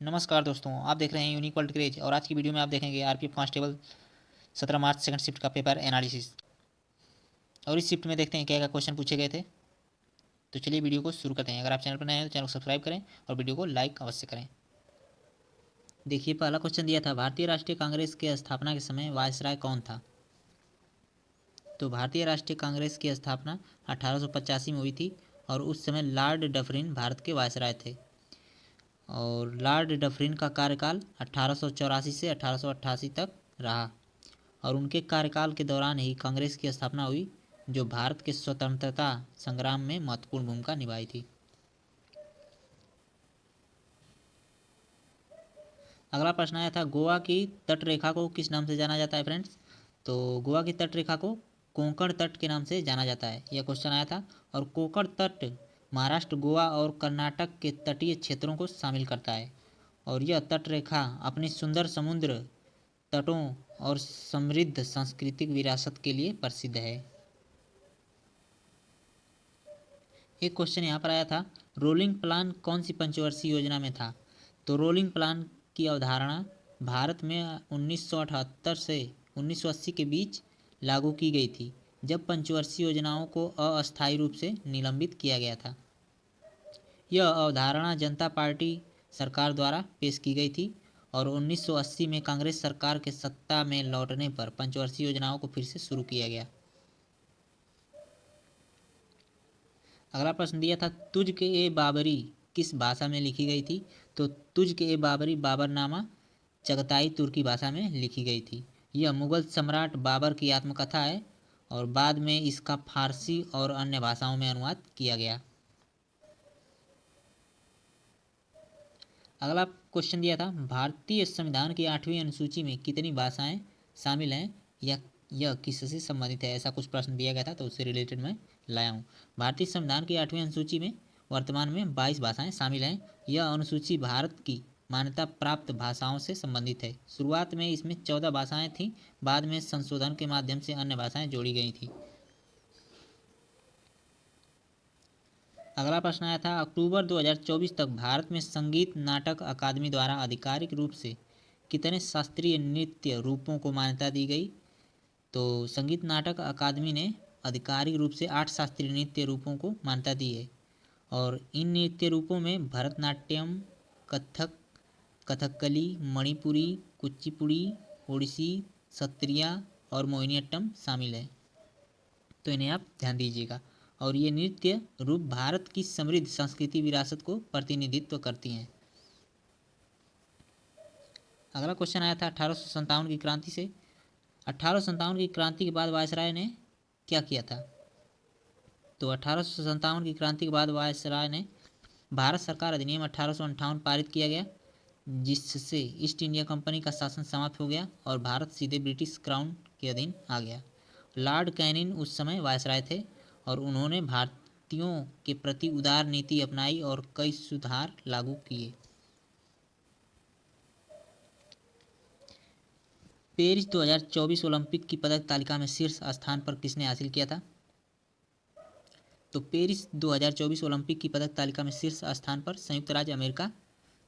नमस्कार दोस्तों, आप देख रहे हैं यूनिक वर्ल्ड क्रेज। और आज की वीडियो में आप देखेंगे आरपीएफ कांस्टेबल 17 मार्च सेकंड शिफ्ट का पेपर एनालिसिस। और इस शिफ्ट में देखते हैं क्या क्या क्वेश्चन पूछे गए थे। तो चलिए वीडियो को शुरू करते हैं। अगर आप चैनल पर नए हैं तो चैनल को सब्सक्राइब करें और वीडियो को लाइक अवश्य करें। देखिए, पहला क्वेश्चन दिया था, भारतीय राष्ट्रीय कांग्रेस के स्थापना के समय वायसराय कौन था। तो भारतीय राष्ट्रीय कांग्रेस की स्थापना 1885 में हुई थी और उस समय लॉर्ड डफरिन भारत के वायसराय थे। और लॉर्ड डफरिन का कार्यकाल 1884 से 1888 तक रहा और उनके कार्यकाल के दौरान ही कांग्रेस की स्थापना हुई, जो भारत के स्वतंत्रता संग्राम में महत्वपूर्ण भूमिका निभाई थी। अगला प्रश्न आया था, गोवा की तट रेखा को किस नाम से जाना जाता है फ्रेंड्स। तो गोवा की तट रेखा को कोंकण तट के नाम से जाना जाता है, यह क्वेश्चन आया था। और कोंकण तट महाराष्ट्र, गोवा और कर्नाटक के तटीय क्षेत्रों को शामिल करता है और यह तट रेखा अपनी सुंदर समुद्र तटों और समृद्ध सांस्कृतिक विरासत के लिए प्रसिद्ध है। एक क्वेश्चन यहाँ पर आया था, रोलिंग प्लान कौन सी पंचवर्षीय योजना में था। तो रोलिंग प्लान की अवधारणा भारत में 1978 से 1980 के बीच लागू की गई थी, जब पंचवर्षीय योजनाओं को अस्थायी रूप से निलंबित किया गया था। यह अवधारणा जनता पार्टी सरकार द्वारा पेश की गई थी और 1980 में कांग्रेस सरकार के सत्ता में लौटने पर पंचवर्षीय योजनाओं को फिर से शुरू किया गया। अगला प्रश्न दिया था, तुझ के ए बाबरी किस भाषा में लिखी गई थी। तो तुझ के ए बाबरी बाबरनामा चगताई तुर्की भाषा में लिखी गई थी। यह मुगल सम्राट बाबर की आत्मकथा है और बाद में इसका फारसी और अन्य भाषाओं में अनुवाद किया गया। अगला क्वेश्चन दिया था, भारतीय संविधान की 8वीं अनुसूची में कितनी भाषाएं शामिल हैं या यह किससे संबंधित है। ऐसा कुछ प्रश्न दिया गया था तो उससे रिलेटेड मैं लाया हूँ। भारतीय संविधान की 8वीं अनुसूची में वर्तमान में 22 भाषाएं शामिल हैं। यह अनुसूची भारत की मान्यता प्राप्त भाषाओं से संबंधित है। शुरुआत में इसमें 14 भाषाएं थीं, बाद में संशोधन के माध्यम से अन्य भाषाएं जोड़ी गई थी। अगला प्रश्न आया था, अक्टूबर 2024 तक भारत में संगीत नाटक अकादमी द्वारा आधिकारिक रूप से कितने शास्त्रीय नृत्य रूपों को मान्यता दी गई। तो संगीत नाटक अकादमी ने आधिकारिक रूप से 8 शास्त्रीय नृत्य रूपों को मान्यता दी है और इन नृत्य रूपों में भरतनाट्यम, कथक, कथकली, मणिपुरी, कुचिपुड़ी, ओडिसी, सत्रिया और मोहिनीअट्टम शामिल है। तो इन्हें आप ध्यान दीजिएगा। और ये नृत्य रूप भारत की समृद्ध सांस्कृतिक विरासत को प्रतिनिधित्व करती हैं। अगला क्वेश्चन आया था 1857 की क्रांति से। 1857 की क्रांति के बाद वायसराय ने क्या किया था। तो 1857 की क्रांति के बाद वायसराय ने भारत सरकार अधिनियम 1858 पारित किया गया, जिससे ईस्ट इंडिया कंपनी का शासन समाप्त हो गया और भारत सीधे ब्रिटिश क्राउन के अधीन आ गया। लॉर्ड कैनिंग उस समय वायसराय थे और उन्होंने भारतीयों के प्रति उदार नीति अपनाई और कई सुधार लागू किए। पेरिस 2024 ओलंपिक की पदक तालिका में शीर्ष स्थान पर किसने हासिल किया था। तो पेरिस 2024 ओलंपिक की पदक तालिका में शीर्ष स्थान पर संयुक्त राज्य अमेरिका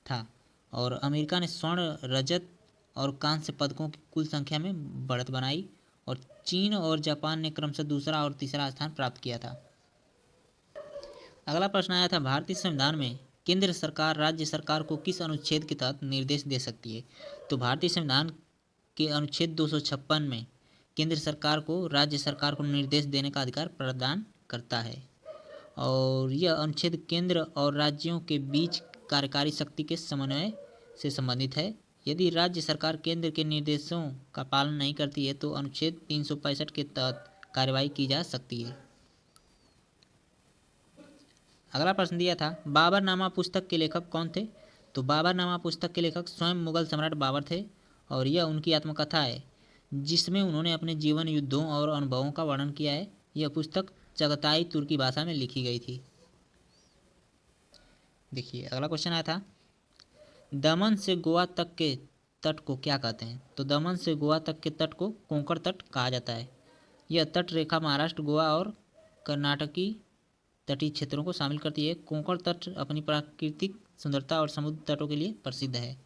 था और अमेरिका ने स्वर्ण, रजत और कांस्य पदकों की कुल संख्या में बढ़त बनाई और चीन और जापान ने क्रमशः दूसरा और तीसरा स्थान प्राप्त किया था। अगला प्रश्न आया था, भारतीय संविधान में केंद्र सरकार राज्य सरकार को किस अनुच्छेद के तहत निर्देश दे सकती है। तो भारतीय संविधान के अनुच्छेद 256 में केंद्र सरकार को राज्य सरकार को निर्देश देने का अधिकार प्रदान करता है और यह अनुच्छेद केंद्र और राज्यों के बीच कार्यकारी शक्ति के समन्वय से संबंधित है। यदि राज्य सरकार केंद्र के निर्देशों का पालन नहीं करती है तो अनुच्छेद 365 के तहत कार्रवाई की जा सकती है। अगला प्रश्न दिया था, बाबरनामा पुस्तक के लेखक कौन थे। तो बाबरनामा पुस्तक के लेखक स्वयं मुगल सम्राट बाबर थे और यह उनकी आत्मकथा है, जिसमें उन्होंने अपने जीवन, युद्धों और अनुभवों का वर्णन किया है। यह पुस्तक चगताई तुर्की भाषा में लिखी गई थी। देखिए, अगला क्वेश्चन आया था, दमन से गोवा तक के तट को क्या कहते हैं। तो दमन से गोवा तक के तट को कोंकण तट कहा जाता है। यह तट रेखा महाराष्ट्र, गोवा और कर्नाटकी तटीय क्षेत्रों को शामिल करती है। कोंकण तट अपनी प्राकृतिक सुंदरता और समुद्र तटों के लिए प्रसिद्ध है।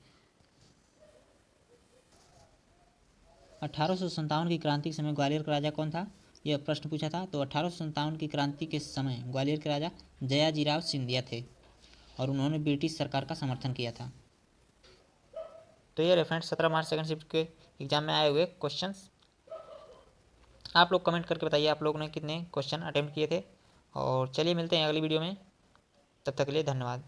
1857 की क्रांति के समय ग्वालियर का राजा कौन था? यह प्रश्न पूछा था। तो 1857 की क्रांति के समय ग्वालियर के राजा जयाजीराव सिंधिया थे और उन्होंने ब्रिटिश सरकार का समर्थन किया था। तो ये फ्रेंड्स 17 मार्च सेकंड शिफ्ट के एग्जाम में आए हुए क्वेश्चंस। आप लोग कमेंट करके बताइए आप लोगों ने कितने क्वेश्चन अटेम्प्ट किए थे। और चलिए मिलते हैं अगली वीडियो में, तब तक के लिए धन्यवाद।